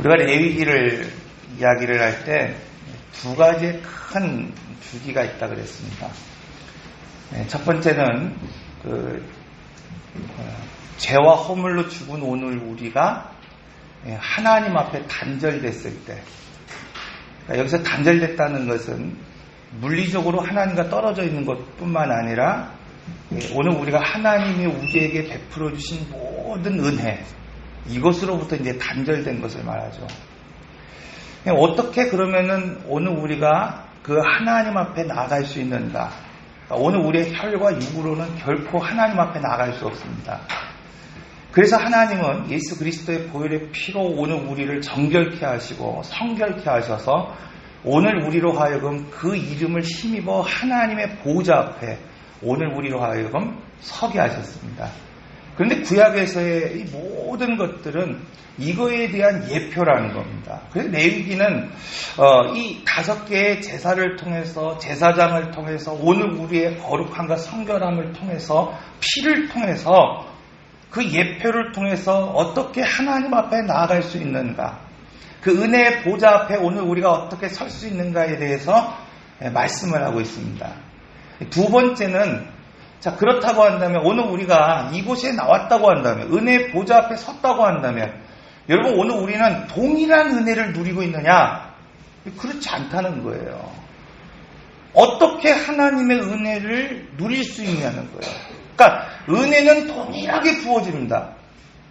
우리가 레위기를 이야기를 할 때 두 가지의 큰 주기가 있다 그랬습니다. 첫 번째는 죄와 허물로 죽은 오늘 우리가 하나님 앞에 단절됐을 때, 그러니까 여기서 단절됐다는 것은 물리적으로 하나님과 떨어져 있는 것뿐만 아니라 오늘 우리가 하나님이 우리에게 베풀어 주신 모든 은혜, 이것으로부터 이제 단절된 것을 말하죠. 어떻게 그러면은 오늘 우리가 그 하나님 앞에 나아갈 수 있는가? 오늘 우리의 혈과 육으로는 결코 하나님 앞에 나아갈 수 없습니다. 그래서 하나님은 예수 그리스도의 보혈의 피로 오늘 우리를 정결케 하시고 성결케 하셔서 오늘 우리로 하여금 그 이름을 힘입어 하나님의 보좌 앞에 오늘 우리로 하여금 서게 하셨습니다. 그런데 구약에서의 이 모든 것들은 이거에 대한 예표라는 겁니다. 그래서 레위기는 이 5개의 제사를 통해서, 제사장을 통해서, 오늘 우리의 거룩함과 성결함을 통해서, 피를 통해서, 그 예표를 통해서 어떻게 하나님 앞에 나아갈 수 있는가, 그 은혜의 보좌 앞에 오늘 우리가 어떻게 설 수 있는가에 대해서 말씀을 하고 있습니다. 두 번째는, 자, 그렇다고 한다면, 오늘 우리가 이곳에 나왔다고 한다면, 은혜의 보좌 앞에 섰다고 한다면, 여러분, 오늘 우리는 동일한 은혜를 누리고 있느냐? 그렇지 않다는 거예요. 어떻게 하나님의 은혜를 누릴 수 있냐는 거예요. 그러니까, 은혜는 동일하게 부어집니다.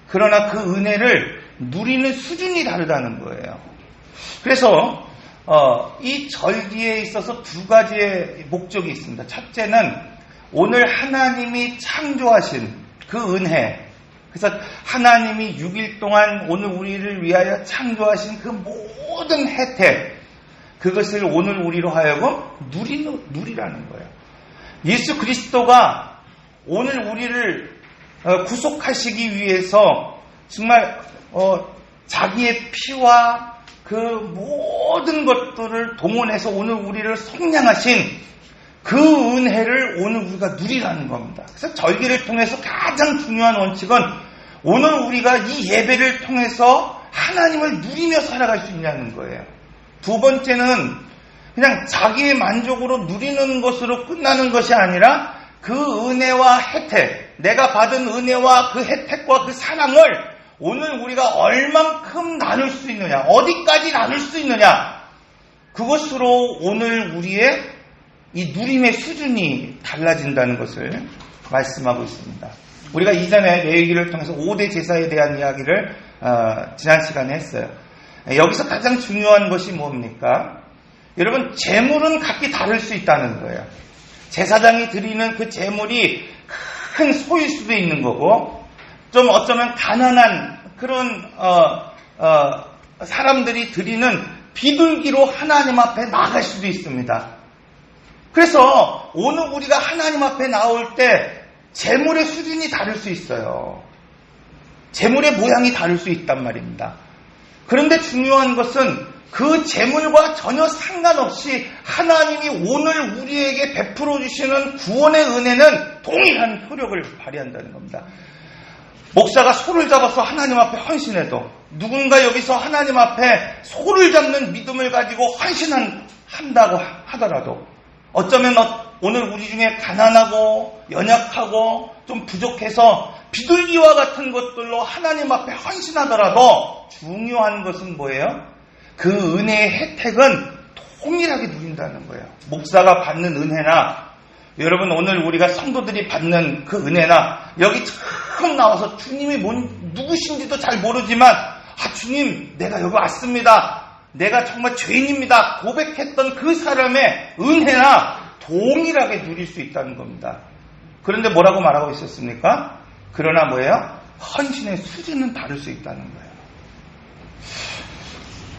그러나 그 은혜를 누리는 수준이 다르다는 거예요. 그래서, 이 절기에 있어서 두 가지의 목적이 있습니다. 첫째는, 오늘 하나님이 창조하신 그 은혜, 그래서 하나님이 6일 동안 오늘 우리를 위하여 창조하신 그 모든 혜택, 그것을 오늘 우리로 하여금 누리라는 거예요. 예수 그리스도가 오늘 우리를 구속하시기 위해서 정말 자기의 피와 그 모든 것들을 동원해서 오늘 우리를 속량하신 그 은혜를 오늘 우리가 누리라는 겁니다. 그래서 절기를 통해서 가장 중요한 원칙은 오늘 우리가 이 예배를 통해서 하나님을 누리며 살아갈 수 있냐는 거예요. 두 번째는 그냥 자기의 만족으로 누리는 것으로 끝나는 것이 아니라 그 은혜와 혜택, 내가 받은 은혜와 그 혜택과 그 사랑을 오늘 우리가 얼만큼 나눌 수 있느냐, 어디까지 나눌 수 있느냐, 그것으로 오늘 우리의 이 누림의 수준이 달라진다는 것을 말씀하고 있습니다. 우리가 이전에 레위기를 통해서 5대 제사에 대한 이야기를 지난 시간에 했어요. 여기서 가장 중요한 것이 뭡니까? 여러분, 제물은 각기 다를 수 있다는 거예요. 제사장이 드리는 그 제물이 큰 소일 수도 있는 거고, 좀 어쩌면 가난한 그런 사람들이 드리는 비둘기로 하나님 앞에 나갈 수도 있습니다. 그래서 오늘 우리가 하나님 앞에 나올 때 제물의 수준이 다를 수 있어요. 제물의 모양이 다를 수 있단 말입니다. 그런데 중요한 것은 그 제물과 전혀 상관없이 하나님이 오늘 우리에게 베풀어 주시는 구원의 은혜는 동일한 효력을 발휘한다는 겁니다. 목사가 소를 잡아서 하나님 앞에 헌신해도, 누군가 여기서 하나님 앞에 소를 잡는 믿음을 가지고 헌신한다고 하더라도, 어쩌면 오늘 우리 중에 가난하고 연약하고 좀 부족해서 비둘기와 같은 것들로 하나님 앞에 헌신하더라도 중요한 것은 뭐예요? 그 은혜의 혜택은 동일하게 누린다는 거예요. 목사가 받는 은혜나, 여러분 오늘 우리가 성도들이 받는 그 은혜나, 여기 처음 나와서 주님이 누구신지도 잘 모르지만, 주님 내가 여기 왔습니다, 내가 정말 죄인입니다 고백했던 그 사람의 은혜나 동일하게 누릴 수 있다는 겁니다. 그런데 뭐라고 말하고 있었습니까? 그러나 뭐예요? 헌신의 수준은 다를 수 있다는 거예요.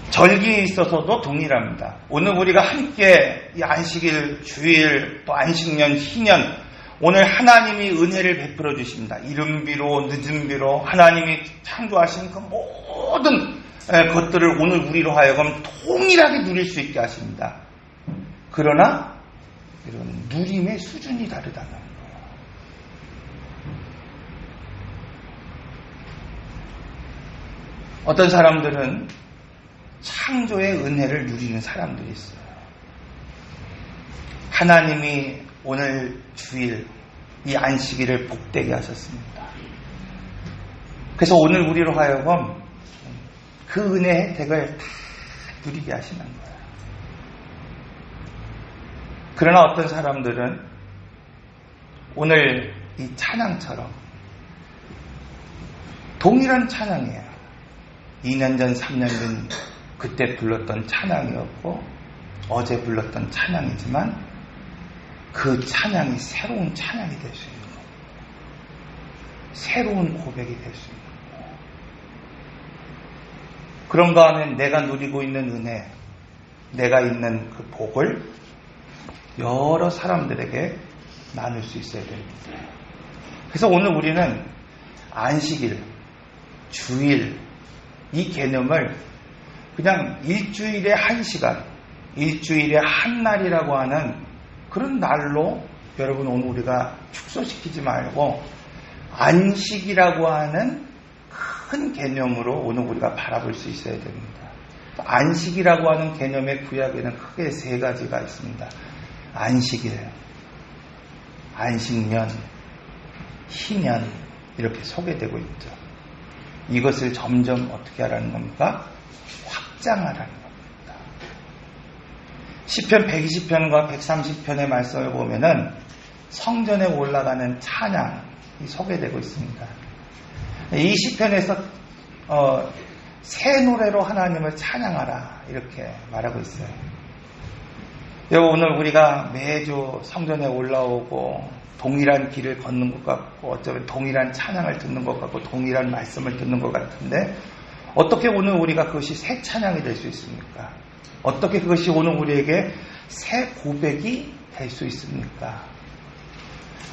절기에 있어서도 동일합니다. 오늘 우리가 함께 이 안식일, 주일, 또 안식년, 희년, 오늘 하나님이 은혜를 베풀어 주십니다. 이른비로 늦은비로 하나님이 창조하신 그 모든 것들을 오늘 우리로 하여금 동일하게 누릴 수 있게 하십니다. 그러나 이런 누림의 수준이 다르다는 거예요. 어떤 사람들은 창조의 은혜를 누리는 사람들이 있어요. 하나님이 오늘 주일 이 안식일을 복되게 하셨습니다. 그래서 오늘 우리로 하여금 그 은혜의 혜택을 다 누리게 하시는 거예요. 그러나 어떤 사람들은 오늘 이 찬양처럼 동일한 찬양이에요. 2년 전, 3년 전 그때 불렀던 찬양이었고 어제 불렀던 찬양이지만 그 찬양이 새로운 찬양이 될 수 있는 겁니다. 새로운 고백이 될 수 있는 거예요. 그런가 하면 내가 누리고 있는 은혜, 내가 있는 그 복을 여러 사람들에게 나눌 수 있어야 됩니다. 그래서 오늘 우리는 안식일, 주일 이 개념을 그냥 일주일에 한 시간, 일주일에 한 날이라고 하는 그런 날로 여러분 오늘 우리가 축소시키지 말고 안식이라고 하는 큰 개념으로 오늘 우리가 바라볼 수 있어야 됩니다. 안식이라고 하는 개념의 구약에는 크게 세 가지가 있습니다. 안식일, 안식년, 희년 이렇게 소개되고 있죠. 이것을 점점 어떻게 하라는 겁니까? 확장하라는 겁니다. 시편 120편과 130편의 말씀을 보면은 성전에 올라가는 찬양이 소개되고 있습니다. 이 시편에서 새 노래로 하나님을 찬양하라 이렇게 말하고 있어요. 오늘 우리가 매주 성전에 올라오고 동일한 길을 걷는 것 같고 어쩌면 동일한 찬양을 듣는 것 같고 동일한 말씀을 듣는 것 같은데 어떻게 오늘 우리가 그것이 새 찬양이 될 수 있습니까? 어떻게 그것이 오늘 우리에게 새 고백이 될 수 있습니까?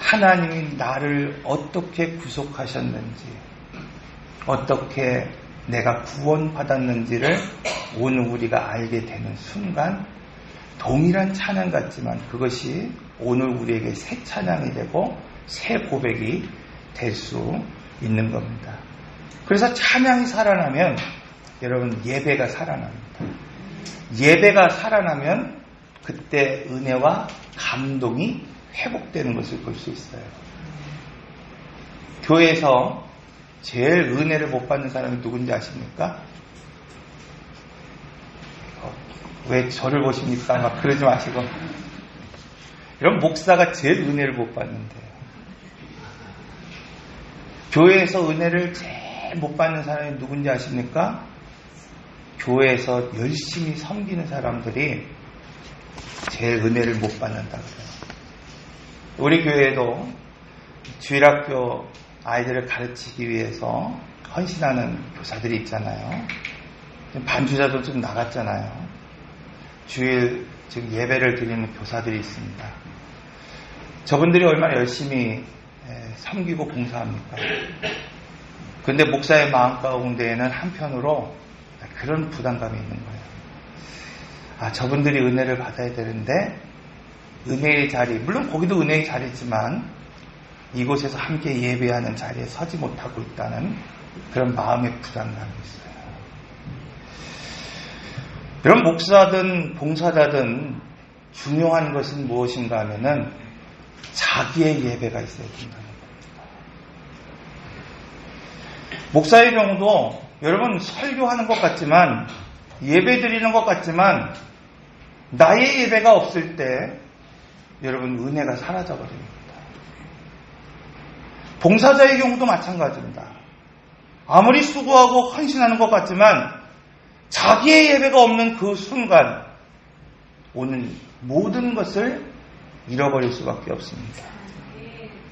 하나님이 나를 어떻게 구속하셨는지 어떻게 내가 구원받았는지를 오늘 우리가 알게 되는 순간 동일한 찬양 같지만 그것이 오늘 우리에게 새 찬양이 되고 새 고백이 될 수 있는 겁니다. 그래서 찬양이 살아나면 여러분 예배가 살아납니다. 예배가 살아나면 그때 은혜와 감동이 회복되는 것을 볼 수 있어요. 교회에서 제일 은혜를 못 받는 사람이 누군지 아십니까? 왜 저를 보십니까? 막 그러지 마시고. 이런 목사가 제일 은혜를 못 받는데요. 교회에서 은혜를 제일 못 받는 사람이 누군지 아십니까? 교회에서 열심히 섬기는 사람들이 제일 은혜를 못 받는다 그래요. 우리 교회에도 주일학교 아이들을 가르치기 위해서 헌신하는 교사들이 있잖아요. 반주자도 좀 나갔잖아요. 주일 지금 예배를 드리는 교사들이 있습니다. 저분들이 얼마나 열심히 섬기고 봉사합니까? 그런데 목사의 마음 가운데에는 한편으로 그런 부담감이 있는 거예요. 아, 저분들이 은혜를 받아야 되는데 은혜의 자리, 물론 거기도 은혜의 자리지만 이곳에서 함께 예배하는 자리에 서지 못하고 있다는 그런 마음의 부담감이 있어요. 이런 목사든 봉사자든 중요한 것은 무엇인가 하면은 자기의 예배가 있어야 된다는 겁니다. 목사의 경우도 여러분 설교하는 것 같지만 예배 드리는 것 같지만 나의 예배가 없을 때 여러분 은혜가 사라져 버립니다. 봉사자의 경우도 마찬가지입니다. 아무리 수고하고 헌신하는 것 같지만 자기의 예배가 없는 그 순간 오늘 모든 것을 잃어버릴 수밖에 없습니다.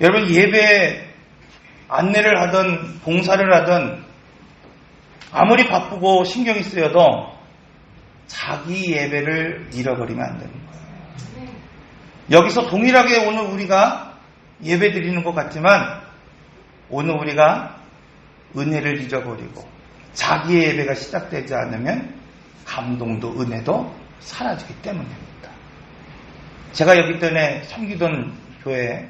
여러분 예배 안내를 하든 봉사를 하든 아무리 바쁘고 신경이 쓰여도 자기 예배를 잃어버리면 안 되는 거예요. 여기서 동일하게 오늘 우리가 예배 드리는 것 같지만 오늘 우리가 은혜를 잊어버리고 자기의 예배가 시작되지 않으면 감동도 은혜도 사라지기 때문입니다. 제가 여기 전에 섬기던 교회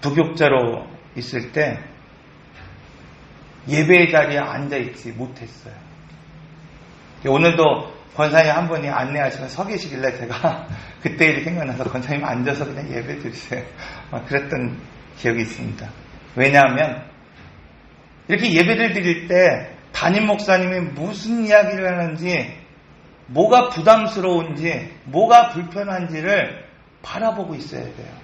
부교육자로 있을 때 예배의 자리에 앉아있지 못했어요. 오늘도 권사님 한 분이 안내하시면서 서 계시길래 제가 그때 일이 생각나서 권사님 앉아서 그냥 예배 드리세요. 그랬던 기억이 있습니다. 왜냐하면 이렇게 예배를 드릴 때 담임 목사님이 무슨 이야기를 하는지, 뭐가 부담스러운지, 뭐가 불편한지를 바라보고 있어야 돼요.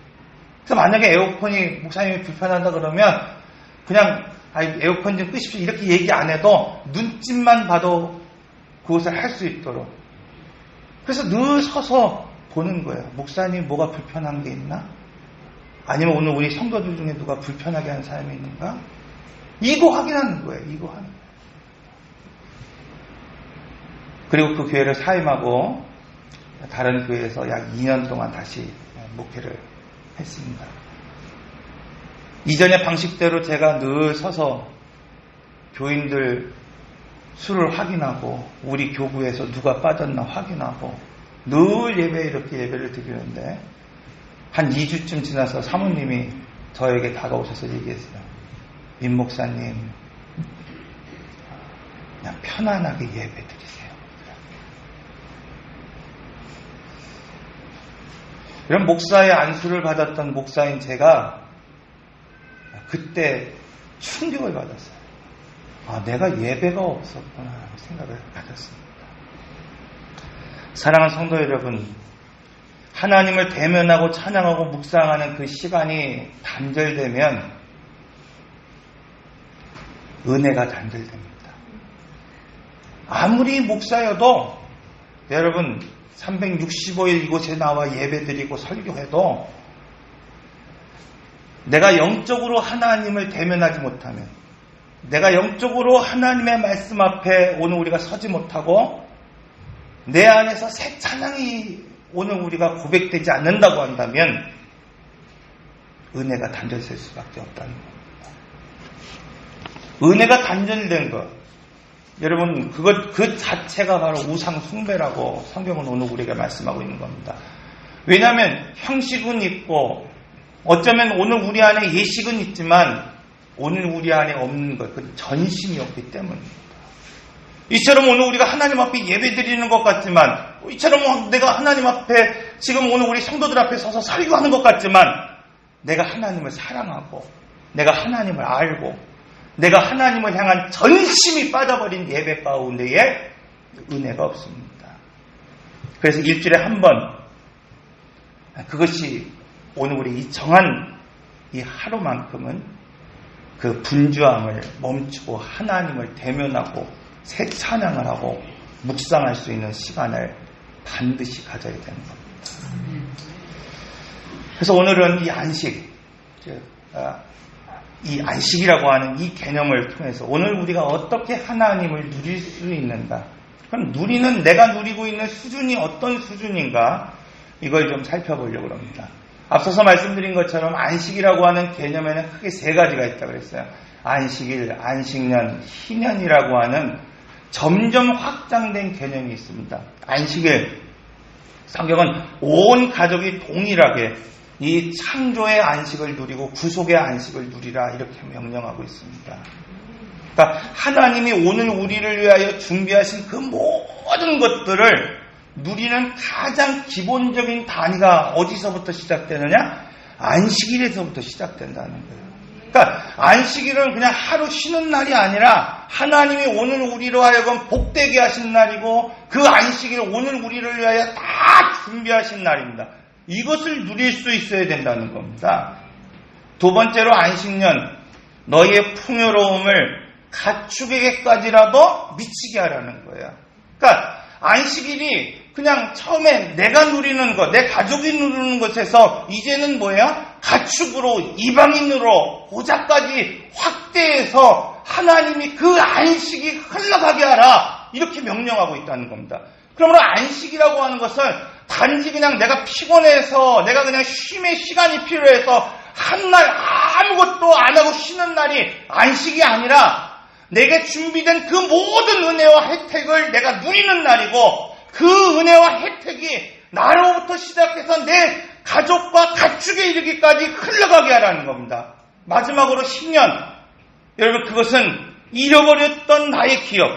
그래서 만약에 에어컨이 목사님이 불편하다 그러면 그냥 에어컨 좀 끄십시오 이렇게 얘기 안 해도 눈짓만 봐도 그것을 할 수 있도록. 그래서 늘 서서 보는 거예요. 목사님 뭐가 불편한 게 있나? 아니면 오늘 우리 성도들 중에 누가 불편하게 하는 사람이 있는가? 이거 확인하는 거예요. 이거 하는 거예요. 그리고 그 교회를 사임하고 다른 교회에서 약 2년 동안 다시 목회를 했습니다. 이전의 방식대로 제가 늘 서서 교인들 수를 확인하고 우리 교구에서 누가 빠졌나 확인하고 늘 이렇게 예배를 드리는데 한 2주쯤 지나서 사모님이 저에게 다가오셔서 얘기했어요. 민 목사님, 그냥 편안하게 예배 드리세요. 이런 목사의 안수를 받았던 목사인 제가 그때 충격을 받았어요. 내가 예배가 없었구나 생각을 가졌습니다. 사랑하는 성도 여러분, 하나님을 대면하고 찬양하고 묵상하는 그 시간이 단절되면 은혜가 단절됩니다. 아무리 목사여도 여러분 365일 이곳에 나와 예배드리고 설교해도 내가 영적으로 하나님을 대면하지 못하면, 내가 영적으로 하나님의 말씀 앞에 오늘 우리가 서지 못하고 내 안에서 새 찬양이 오늘 우리가 고백되지 않는다고 한다면 은혜가 단절될 수밖에 없다는 겁니다. 은혜가 단절된 것, 여러분 그 자체가 바로 우상 숭배라고 성경은 오늘 우리에게 말씀하고 있는 겁니다. 왜냐하면 형식은 있고 어쩌면 오늘 우리 안에 예식은 있지만 오늘 우리 안에 없는 것, 그 전심이 없기 때문입니다. 이처럼 오늘 우리가 하나님 앞에 예배 드리는 것 같지만, 이처럼 내가 하나님 앞에 지금 오늘 우리 성도들 앞에 서서 설교하는 것 같지만 내가 하나님을 사랑하고 내가 하나님을 알고 내가 하나님을 향한 전심이 빠져버린 예배 가운데에 은혜가 없습니다. 그래서 일주일에 한 번, 그것이 오늘 우리 이 정한 이 하루만큼은 그 분주함을 멈추고 하나님을 대면하고 새 찬양을 하고 묵상할 수 있는 시간을 반드시 가져야 되는 겁니다. 그래서 오늘은 이 안식, 이 안식이라고 하는 이 개념을 통해서 오늘 우리가 어떻게 하나님을 누릴 수 있는가, 그럼 누리는, 내가 누리고 있는 수준이 어떤 수준인가, 이걸 좀 살펴보려고 합니다. 앞서서 말씀드린 것처럼 안식이라고 하는 개념에는 크게 세 가지가 있다고 그랬어요. 안식일, 안식년, 희년이라고 하는 점점 확장된 개념이 있습니다. 안식일, 성경은 온 가족이 동일하게 이 창조의 안식을 누리고 구속의 안식을 누리라 이렇게 명령하고 있습니다. 그러니까 하나님이 오늘 우리를 위하여 준비하신 그 모든 것들을 누리는 가장 기본적인 단위가 어디서부터 시작되느냐? 안식일에서부터 시작된다는 거예요. 그러니까 안식일은 그냥 하루 쉬는 날이 아니라 하나님이 오늘 우리로 하여금 복되게 하신 날이고 그 안식일 오늘 우리를 위하여 다 준비하신 날입니다. 이것을 누릴 수 있어야 된다는 겁니다. 두 번째로 안식년, 너희의 풍요로움을 가축에게까지라도 미치게 하라는 거예요. 그러니까 안식일이 그냥 처음에 내가 누리는 것, 내 가족이 누리는 것에서 이제는 뭐예요? 가축으로, 이방인으로 고작까지 확대해서 하나님이 그 안식이 흘러가게 하라 이렇게 명령하고 있다는 겁니다. 그러므로 안식이라고 하는 것은 단지 그냥 내가 피곤해서 내가 그냥 쉼의 시간이 필요해서 한 날 아무것도 안 하고 쉬는 날이 안식이 아니라 내게 준비된 그 모든 은혜와 혜택을 내가 누리는 날이고 그 은혜와 혜택이 나로부터 시작해서 내 가족과 가축에 이르기까지 흘러가게 하라는 겁니다. 마지막으로 10년, 여러분 그것은 잃어버렸던 나의 기억,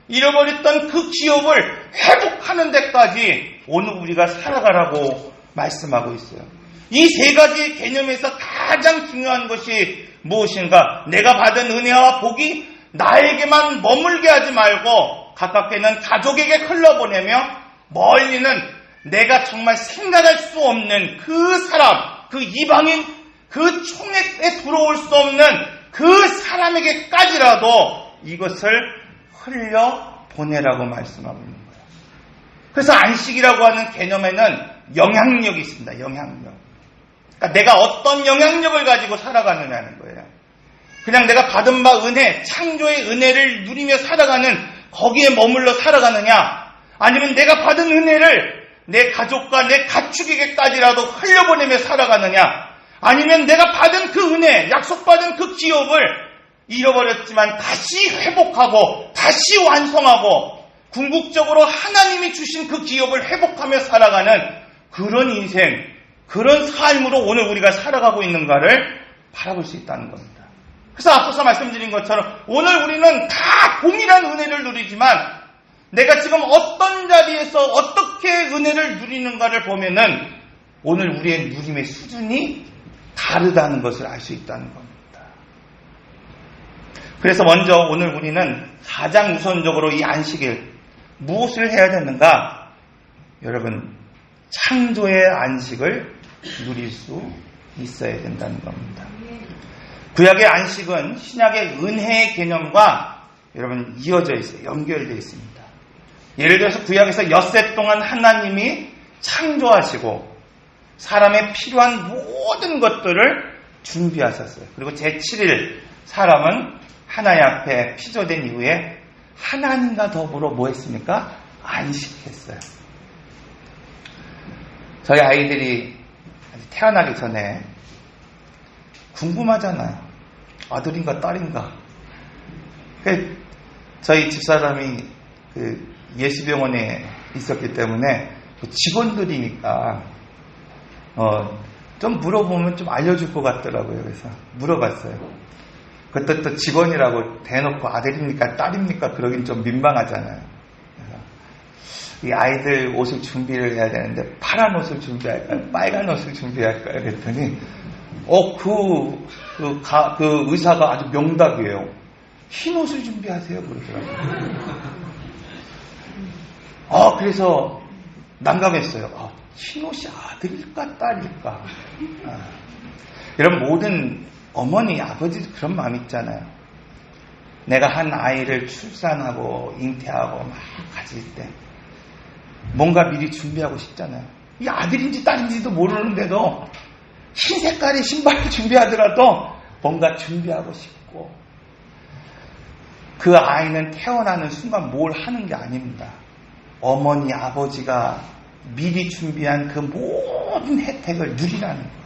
잃어버렸던 그 기업을 회복하는 데까지 오늘 우리가 살아가라고 말씀하고 있어요. 이 세 가지 개념에서 가장 중요한 것이 무엇인가? 내가 받은 은혜와 복이 나에게만 머물게 하지 말고 가깝게는 가족에게 흘러보내며 멀리는 내가 정말 생각할 수 없는 그 사람, 그 이방인, 그 총액에 들어올 수 없는 그 사람에게까지라도 이것을 흘려보내라고 말씀하고 있는 거예요. 그래서 안식이라고 하는 개념에는 영향력이 있습니다. 영향력. 그러니까 내가 어떤 영향력을 가지고 살아가느냐는 거예요. 그냥 내가 받은 바 은혜, 창조의 은혜를 누리며 살아가는 거기에 머물러 살아가느냐, 아니면 내가 받은 은혜를 내 가족과 내 가축에게까지라도 흘려보내며 살아가느냐, 아니면 내가 받은 그 은혜, 약속받은 그 기업을 잃어버렸지만 다시 회복하고 다시 완성하고 궁극적으로 하나님이 주신 그 기업을 회복하며 살아가는 그런 인생, 그런 삶으로 오늘 우리가 살아가고 있는가를 바라볼 수 있다는 겁니다. 그래서 앞서서 말씀드린 것처럼 오늘 우리는 다 동일한 은혜를 누리지만 내가 지금 어떤 자리에서 어떻게 은혜를 누리는가를 보면은 오늘 우리의 누림의 수준이 다르다는 것을 알 수 있다는 겁니다. 그래서 먼저 오늘 우리는 가장 우선적으로 이 안식일 무엇을 해야 되는가? 여러분, 창조의 안식을 누릴 수 있어야 된다는 겁니다. 구약의 안식은 신약의 은혜의 개념과 여러분 이어져 있어요. 연결되어 있습니다. 예를 들어서 구약에서 엿새 동안 하나님이 창조하시고 사람의 필요한 모든 것들을 준비하셨어요. 그리고 제7일 사람은 하나님 앞에 피조된 이후에 하나님과 더불어 뭐 했습니까? 안식했어요. 저희 아이들이 태어나기 전에 궁금하잖아요. 아들인가 딸인가. 저희 집사람이 예수병원에 있었기 때문에 직원들이니까 좀 물어보면 좀 알려줄 것 같더라고요. 그래서 물어봤어요. 그때 또 직원이라고 대놓고 아들입니까 딸입니까 그러긴 좀 민망하잖아요. 그래서 이 아이들 옷을 준비를 해야 되는데 파란 옷을 준비할까요? 빨간 옷을 준비할까요? 그랬더니 그 의사가 아주 명답이에요. 흰 옷을 준비하세요 그러더라고요. 그래서 난감했어요. 흰 옷이 아들일까 딸일까? 여러분, 모든 어머니, 아버지도 그런 마음 있잖아요. 내가 한 아이를 출산하고 잉태하고 막 가질 때 뭔가 미리 준비하고 싶잖아요. 이 아들인지 딸인지도 모르는데도 흰 색깔의 신발을 준비하더라도 뭔가 준비하고 싶고, 그 아이는 태어나는 순간 뭘 하는 게 아닙니다. 어머니, 아버지가 미리 준비한 그 모든 혜택을 누리라는 거예요.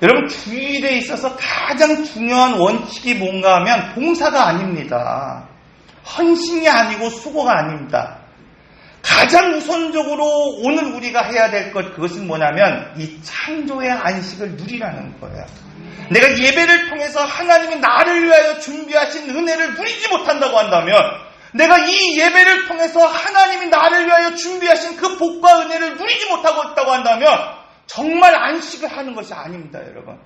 여러분, 주일에 있어서 가장 중요한 원칙이 뭔가 하면 봉사가 아닙니다. 헌신이 아니고 수고가 아닙니다. 가장 우선적으로 오늘 우리가 해야 될 것, 그것은 뭐냐면 이 창조의 안식을 누리라는 거예요. 내가 예배를 통해서 하나님이 나를 위하여 준비하신 은혜를 누리지 못한다고 한다면, 내가 이 예배를 통해서 하나님이 나를 위하여 준비하신 그 복과 은혜를 누리지 못하고 있다고 한다면 정말 안식을 하는 것이 아닙니다, 여러분.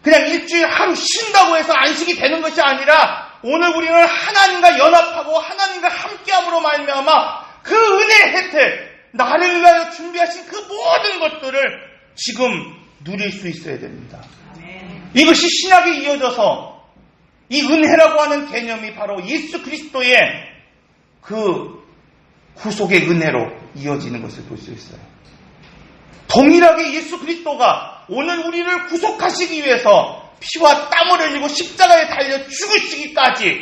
그냥 일주일 하루 쉰다고 해서 안식이 되는 것이 아니라 오늘 우리는 하나님과 연합하고 하나님과 함께함으로 말미암아 그 은혜의 혜택, 나를 위하여 준비하신 그 모든 것들을 지금 누릴 수 있어야 됩니다. 이것이 신약에 이어져서 이 은혜라고 하는 개념이 바로 예수 그리스도의 그 구속의 은혜로 이어지는 것을 볼 수 있어요. 동일하게 예수 그리스도가 오늘 우리를 구속하시기 위해서 피와 땀을 흘리고 십자가에 달려 죽으시기까지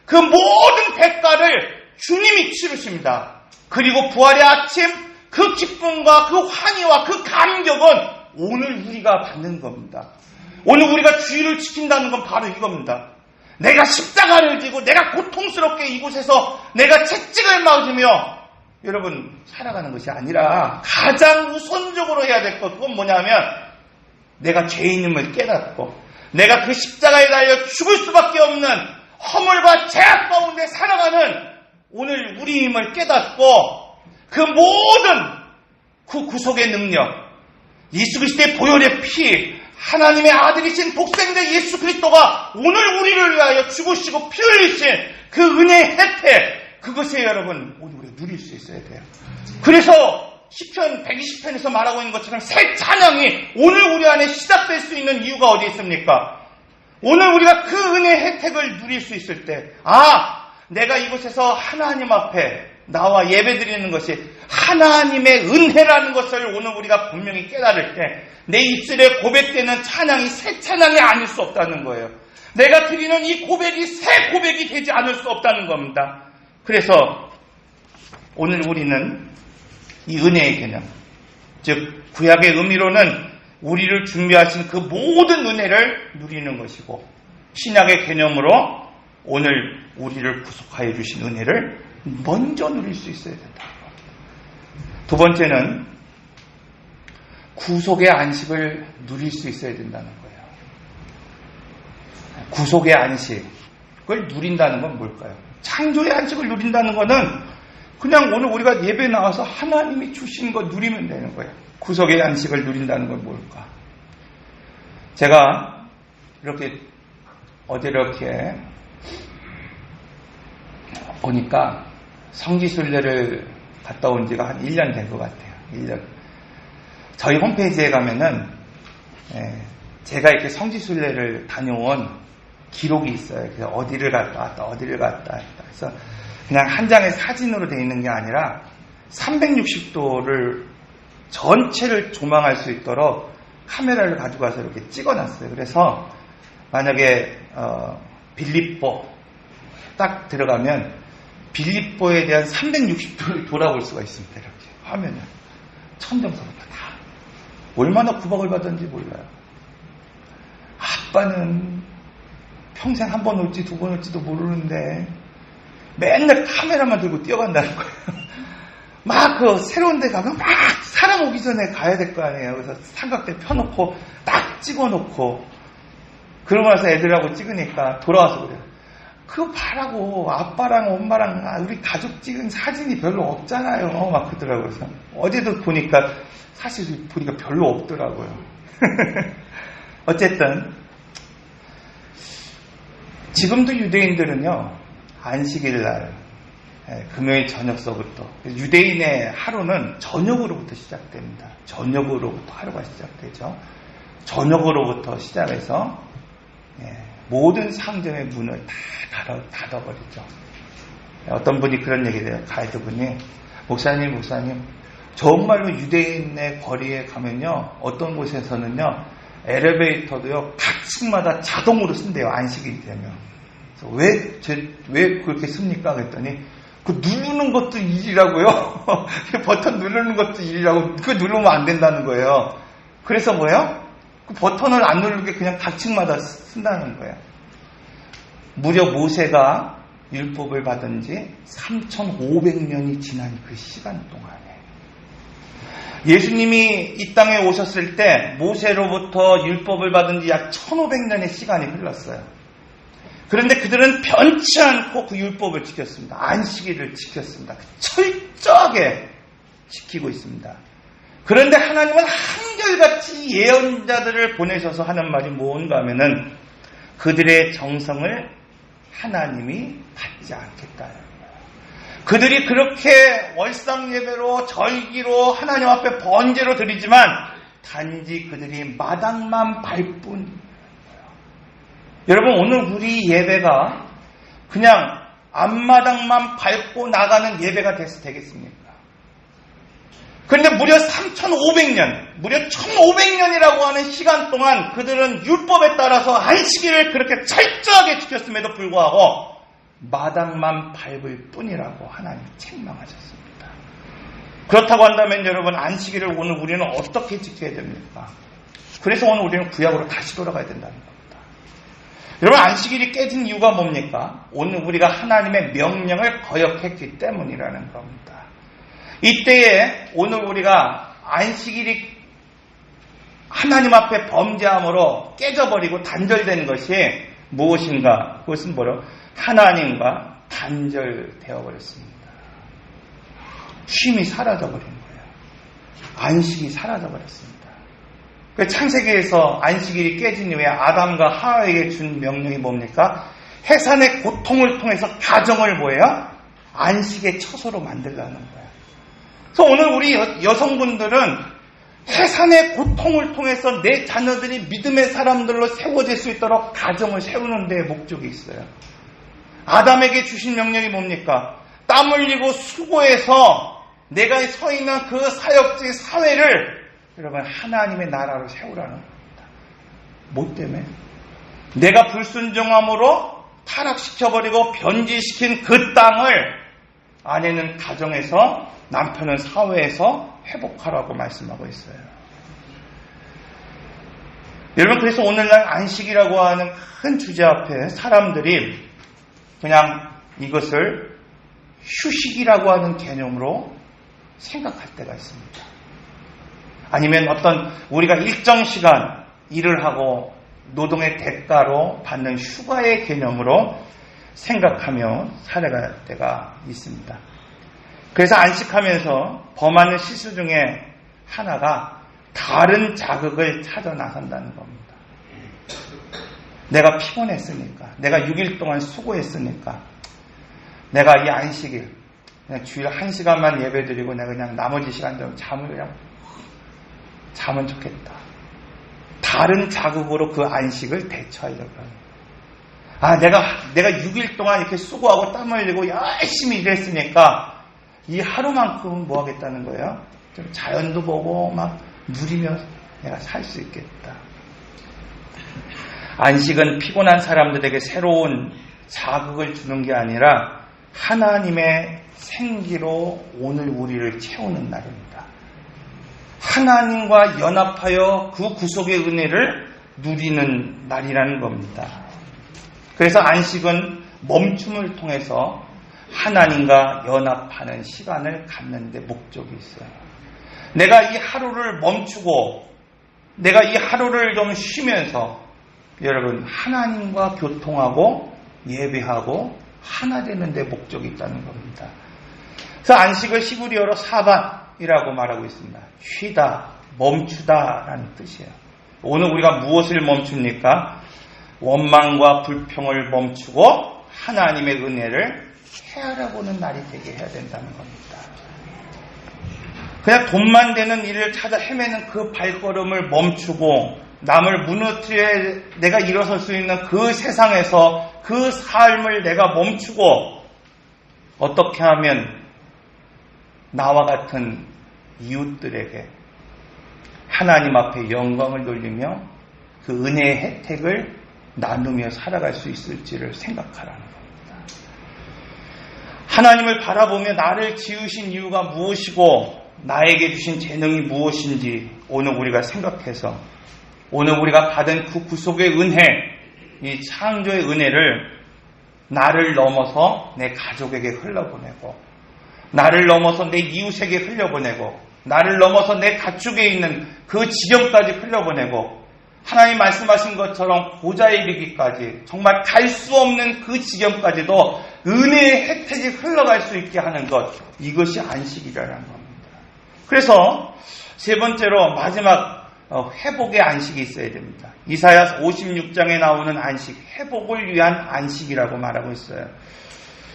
그 모든 대가를 주님이 치르십니다. 그리고 부활의 아침 그 기쁨과 그 환희와 그 감격은 오늘 우리가 받는 겁니다. 오늘 우리가 주의를 지킨다는 건 바로 이겁니다. 내가 십자가를 지고 내가 고통스럽게 이곳에서 내가 채찍을 맞으며 여러분 살아가는 것이 아니라 가장 우선적으로 해야 될 것, 그건 뭐냐면 내가 죄인임을 깨닫고 내가 그 십자가에 달려 죽을 수밖에 없는 허물과 죄악 가운데 살아가는 오늘 우리임을 깨닫고 그 모든 그 구속의 능력, 예수 그리스도의 보혈의 피, 하나님의 아들이신 독생자 예수 그리스도가 오늘 우리를 위하여 죽으시고 피 흘리신 그 은혜의 혜택, 그것에 여러분 오늘 우리가 누릴 수 있어야 돼요. 그래서 시편 120편에서 말하고 있는 것처럼 새 찬양이 오늘 우리 안에 시작될 수 있는 이유가 어디 있습니까? 오늘 우리가 그 은혜의 혜택을 누릴 수 있을 때, 내가 이곳에서 하나님 앞에 나와 예배드리는 것이 하나님의 은혜라는 것을 오늘 우리가 분명히 깨달을 때 내 입술에 고백되는 찬양이 새 찬양이 아닐 수 없다는 거예요. 내가 드리는 이 고백이 새 고백이 되지 않을 수 없다는 겁니다. 그래서 오늘 우리는 이 은혜의 개념, 즉 구약의 의미로는 우리를 준비하신 그 모든 은혜를 누리는 것이고, 신약의 개념으로 오늘 우리를 구속하여 주신 은혜를 먼저 누릴 수 있어야 된다. 두 번째는 구속의 안식을 누릴 수 있어야 된다는 거예요. 구속의 안식을 누린다는 건 뭘까요? 창조의 안식을 누린다는 거는 그냥 오늘 우리가 예배 나와서 하나님이 주신 거 누리면 되는 거예요. 구속의 안식을 누린다는 건 뭘까? 제가 이렇게 어제 이렇게 보니까 성지순례를 갔다 온 지가 한 1년 된 것 같아요. 1년. 저희 홈페이지에 가면은 제가 이렇게 성지순례를 다녀온 기록이 있어요. 그래서 어디를 갔다 왔다, 어디를 갔다 왔다. 그래서 그냥 한 장의 사진으로 되어 있는 게 아니라 360도를 전체를 조망할 수 있도록 카메라를 가지고 와서 이렇게 찍어놨어요. 그래서 만약에 빌립보 딱 들어가면 빌립보에 대한 360도를 돌아볼 수가 있습니다. 이렇게 화면을 천정서부터 다 얼마나 구박을 받았는지 몰라요. 아빠는 평생 한 번 올지 두 번 올지도 모르는데 맨날 카메라만 들고 뛰어간다는 거예요. 막 그 새로운 데 가면 막 사람 오기 전에 가야 될 거 아니에요. 그래서 삼각대 펴놓고 딱 찍어놓고 그러고 나서 애들하고 찍으니까 돌아와서 그래요. 그거 봐라고, 아빠랑 엄마랑 우리 가족 찍은 사진이 별로 없잖아요. 막 그러더라고요. 그래서 어제도 보니까 사실 보니까 별로 없더라고요. 어쨌든 지금도 유대인들은요, 안식일 날 금요일 저녁서부터, 유대인의 하루는 저녁으로부터 시작됩니다. 저녁으로부터 하루가 시작되죠. 저녁으로부터 시작해서 모든 상점의 문을 다 닫아버리죠. 어떤 분이 그런 얘기를 해요. 가이드분이, 목사님 정말로 유대인의 거리에 가면요, 어떤 곳에서는요 엘리베이터도요 각 층마다 자동으로 쓴대요. 안식일이 되면. 그래서 왜 그렇게 씁니까? 그랬더니 그 누르는 것도 일이라고요. 버튼 누르는 것도 일이라고. 그거 누르면 안 된다는 거예요. 그래서 뭐예요? 그 버튼을 안 누르게 그냥 각 층마다 쓴다는 거예요. 무려 모세가 율법을 받은 지 3,500년이 지난 그 시간 동안에 예수님이 이 땅에 오셨을 때 모세로부터 율법을 받은 지 약 1,500년의 시간이 흘렀어요. 그런데 그들은 변치 않고 그 율법을 지켰습니다. 안식일을 지켰습니다. 철저하게 지키고 있습니다. 그런데 하나님은 한결같이 예언자들을 보내셔서 하는 말이 뭔가 하면은 그들의 정성을 하나님이 받지 않겠다는 거예요. 그들이 그렇게 월상 예배로 절기로 하나님 앞에 번제로 드리지만 단지 그들이 마당만 밟을 뿐. 여러분, 오늘 우리 예배가 그냥 앞마당만 밟고 나가는 예배가 되겠습니까? 그런데 무려 3,500년, 무려 1,500년이라고 하는 시간 동안 그들은 율법에 따라서 안식일을 그렇게 철저하게 지켰음에도 불구하고 마당만 밟을 뿐이라고 하나님이 책망하셨습니다. 그렇다고 한다면 여러분, 안식일을 오늘 우리는 어떻게 지켜야 됩니까? 그래서 오늘 우리는 구약으로 다시 돌아가야 된다는 겁니다. 여러분, 안식일이 깨진 이유가 뭡니까? 오늘 우리가 하나님의 명령을 거역했기 때문이라는 겁니다. 이때에 오늘 우리가 안식일이 하나님 앞에 범죄함으로 깨져버리고 단절된 것이 무엇인가? 그것은 뭐로? 하나님과 단절되어 버렸습니다. 쉼이 사라져 버린 거예요. 안식이 사라져 버렸습니다. 그 창세기에서 안식일이 깨진 이후에 아담과 하와에게 준 명령이 뭡니까? 해산의 고통을 통해서 가정을 뭐예요? 안식의 처소로 만들라는 거예요. 그래서 오늘 우리 여성분들은 해산의 고통을 통해서 내 자녀들이 믿음의 사람들로 세워질 수 있도록 가정을 세우는 데 목적이 있어요. 아담에게 주신 명령이 뭡니까? 땀 흘리고 수고해서 내가 서 있는 그 사역지 사회를 여러분 하나님의 나라로 세우라는 겁니다. 뭐 때문에? 내가 불순종함으로 타락시켜버리고 변질시킨 그 땅을 아내는 가정에서 남편은 사회에서 회복하라고 말씀하고 있어요. 여러분 그래서 오늘날 안식이라고 하는 큰 주제 앞에 사람들이 그냥 이것을 휴식이라고 하는 개념으로 생각할 때가 있습니다. 아니면 어떤 우리가 일정 시간 일을 하고 노동의 대가로 받는 휴가의 개념으로 생각하며 살아갈 때가 있습니다. 그래서 안식하면서 범하는 실수 중에 하나가 다른 자극을 찾아 나선다는 겁니다. 내가 피곤했으니까, 내가 6일 동안 수고했으니까, 내가 이 안식일, 그냥 주일 1시간만 예배드리고 내가 그냥 나머지 시간 좀 잠을 그냥 자면 좋겠다. 다른 자극으로 그 안식을 대처하려고 합니다. 내가 6일 동안 이렇게 수고하고 땀 흘리고 열심히 일했으니까 이 하루만큼은 뭐 하겠다는 거예요? 좀 자연도 보고 막 누리며 내가 살 수 있겠다. 안식은 피곤한 사람들에게 새로운 자극을 주는 게 아니라 하나님의 생기로 오늘 우리를 채우는 날입니다. 하나님과 연합하여 그 구속의 은혜를 누리는 날이라는 겁니다. 그래서 안식은 멈춤을 통해서 하나님과 연합하는 시간을 갖는 데 목적이 있어요. 내가 이 하루를 멈추고 내가 이 하루를 좀 쉬면서 여러분 하나님과 교통하고 예배하고 하나 되는 데 목적이 있다는 겁니다. 그래서 안식을 히브리어로 사밧이라고 말하고 있습니다. 쉬다, 멈추다라는 뜻이에요. 오늘 우리가 무엇을 멈춥니까? 원망과 불평을 멈추고 하나님의 은혜를 헤아려보는 날이 되게 해야 된다는 겁니다. 그냥 돈만 되는 일을 찾아 헤매는 그 발걸음을 멈추고 남을 무너뜨려 내가 일어설 수 있는 그 세상에서 그 삶을 내가 멈추고 어떻게 하면 나와 같은 이웃들에게 하나님 앞에 영광을 돌리며 그 은혜의 혜택을 나누며 살아갈 수 있을지를 생각하라는 겁니다. 하나님을 바라보며 나를 지으신 이유가 무엇이고 나에게 주신 재능이 무엇인지 오늘 우리가 생각해서 오늘 우리가 받은 그 구속의 은혜, 이 창조의 은혜를 나를 넘어서 내 가족에게 흘려보내고 나를 넘어서 내 이웃에게 흘려보내고 나를 넘어서 내 가축에 있는 그 지경까지 흘려보내고 하나님 말씀하신 것처럼 고자에 이르기까지 정말 갈 수 없는 그 지경까지도 은혜의 혜택이 흘러갈 수 있게 하는 것, 이것이 안식이라는 겁니다. 그래서 세 번째로 마지막 회복의 안식이 있어야 됩니다. 이사야 56장에 나오는 안식, 회복을 위한 안식이라고 말하고 있어요.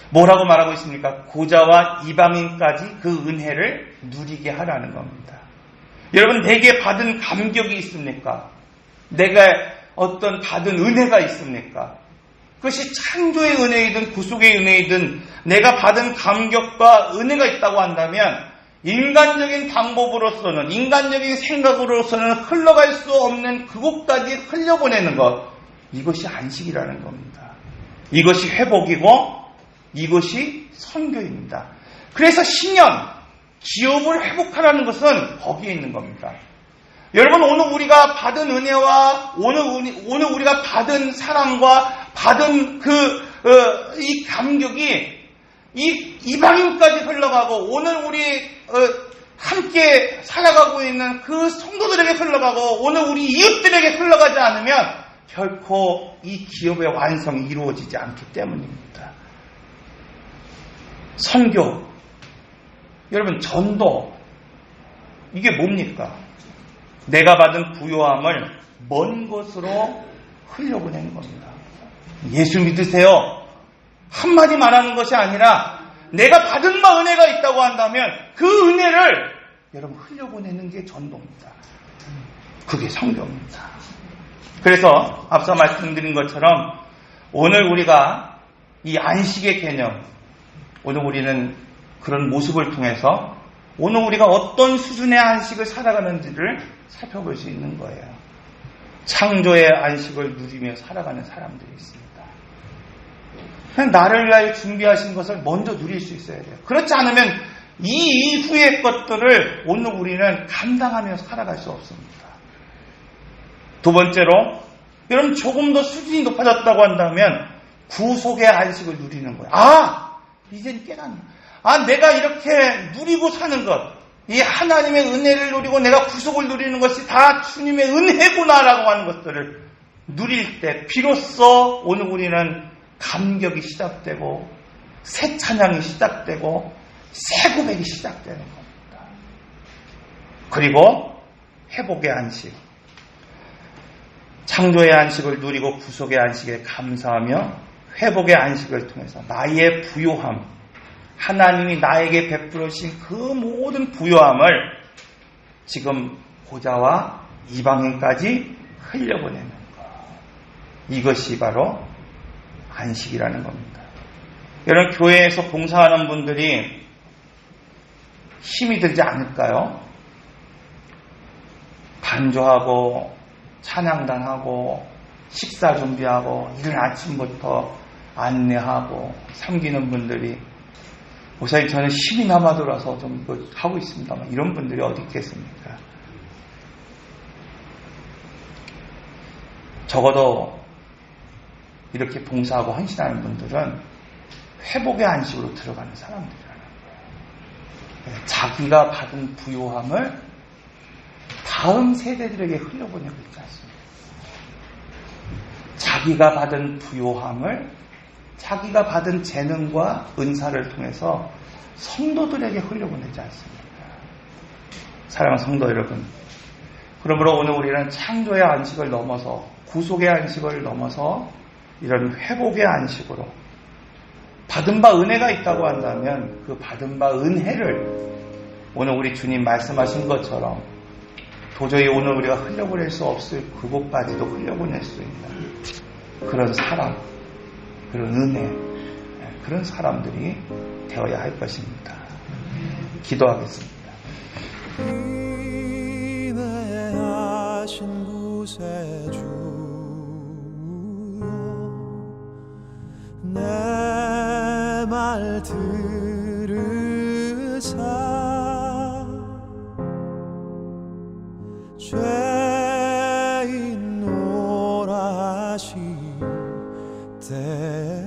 뭐라고 말하고 있습니까? 고자와 이방인까지 그 은혜를 누리게 하라는 겁니다. 여러분, 내게 받은 감격이 있습니까? 내가 어떤 받은 은혜가 있습니까? 그것이 창조의 은혜이든 구속의 은혜이든 내가 받은 감격과 은혜가 있다고 한다면 인간적인 방법으로서는, 인간적인 생각으로서는 흘러갈 수 없는 그곳까지 흘려보내는 것, 이것이 안식이라는 겁니다. 이것이 회복이고 이것이 선교입니다. 그래서 신년, 기업을 회복하라는 것은 거기에 있는 겁니다. 여러분, 오늘 우리가 받은 은혜와 오늘 우리가 받은 사랑과 받은 이 감격이 이 이방인까지 흘러가고 오늘 우리 함께 살아가고 있는 그 성도들에게 흘러가고 오늘 우리 이웃들에게 흘러가지 않으면 결코 이 기업의 완성이 이루어지지 않기 때문입니다. 선교, 여러분 전도, 이게 뭡니까? 내가 받은 부요함을 먼 곳으로 흘려보내는 겁니다. 예수 믿으세요. 한마디 말하는 것이 아니라 내가 받은 바 은혜가 있다고 한다면 그 은혜를 여러분 흘려보내는 게 전도입니다. 그게 성경입니다. 그래서 앞서 말씀드린 것처럼 오늘 우리가 이 안식의 개념, 오늘 우리는 그런 모습을 통해서 오늘 우리가 어떤 수준의 안식을 살아가는지를 살펴볼 수 있는 거예요. 창조의 안식을 누리며 살아가는 사람들이 있습니다. 그냥 나를 위하여 준비하신 것을 먼저 누릴 수 있어야 돼요. 그렇지 않으면 이 이후의 것들을 오늘 우리는 감당하며 살아갈 수 없습니다. 두 번째로, 여러분 조금 더 수준이 높아졌다고 한다면 구속의 안식을 누리는 거예요. 이젠 깨닫네. 내가 이렇게 누리고 사는 것, 이 하나님의 은혜를 누리고 내가 구속을 누리는 것이 다 주님의 은혜구나라고 하는 것들을 누릴 때 비로소 오늘 우리는 감격이 시작되고 새 찬양이 시작되고 새 고백이 시작되는 겁니다. 그리고 회복의 안식, 창조의 안식을 누리고 구속의 안식에 감사하며 회복의 안식을 통해서 나의 부요함, 하나님이 나에게 베풀어 주신 그 모든 부요함을 지금 고자와 이방인까지 흘려보내는 것, 이것이 바로 안식이라는 겁니다. 여러분, 교회에서 봉사하는 분들이 힘이 들지 않을까요? 반주하고 찬양단하고 식사 준비하고 이른 아침부터 안내하고 섬기는 분들이, 목사님 저는 힘이 남아돌아서 좀 하고 있습니다만, 이런 분들이 어디 있겠습니까? 적어도 이렇게 봉사하고 헌신하는 분들은 회복의 안식으로 들어가는 사람들이라는 거예요. 자기가 받은 부요함을 다음 세대들에게 흘려보내고 있지 않습니까? 자기가 받은 부요함을 자기가 받은 재능과 은사를 통해서 성도들에게 흘려보내지 않습니까? 사랑하는 성도 여러분, 그러므로 오늘 우리는 창조의 안식을 넘어서 구속의 안식을 넘어서 이런 회복의 안식으로 받은 바 은혜가 있다고 한다면 그 받은 바 은혜를 오늘 우리 주님 말씀하신 것처럼 도저히 오늘 우리가 흘려보낼 수 없을 그곳까지도 흘려보낼 수 있는 그런 사람, 그런 은혜, 그런 사람들이 되어야 할 것입니다. 기도하겠습니다. 인내하신 구세주여, 내 말 들으사 죄인 노라 하실 때